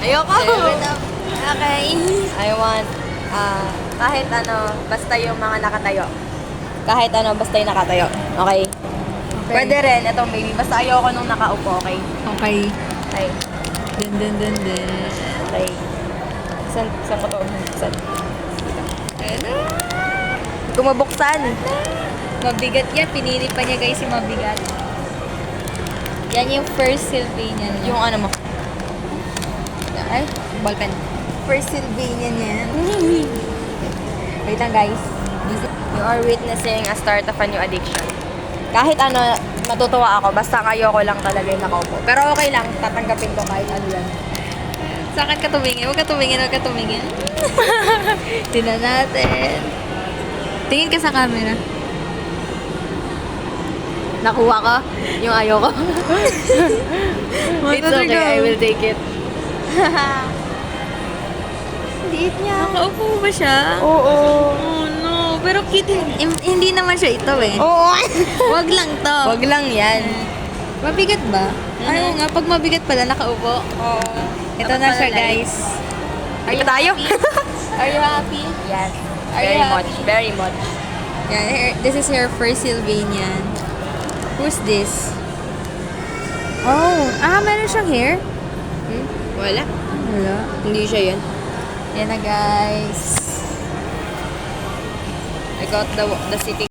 Ayoko. Okay. I want, kahit ano, basta yung mga nakatayo. Kahit ano, basta yung nakatayo. Okay? Pwede rin, itong baby. Basta ayoko nung nakaupo, okay? Okay. Okay. Dun. Okay. Saan ko to? Saan? Hindi ko mabuksan. Mabigat yan. Pinili pa niya guys yung mabigat. Yan yung first Sylvania niya. Yung ano mo. Ay, ballpen. First Sylvania niya. Wait lang guys. You are witnessing a start of a new addiction. Kahit ano, matutuwa ako. Basta ayoko lang talaga yung nakaupo. Pero okay lang, tatanggapin ko kahit ano yan. Sa akin ka tumingin. Huwag ka tumingin. Tingnan natin. Tingin ka sa camera. Nakuha ko yung ayoko. It's okay, I will take it. Liit niya. Nakaupo ba siya? Oo. Oh no. Pero cute. Hindi naman siya ito eh. Oo. Wag lang to. Wag lang yan. Mabigat ba? Ayaw nga. Pag mabigat pala, nakaupo. Oo. Ito na siya guys. Are tayo? Are you happy? Yes. Are you Very happy? much. Very much. Yeah, this is her first Sylvanian. Who's this? Oh, meron siyang hair? Wala. Wala. Hindi siya yan. Yan na guys. I got the city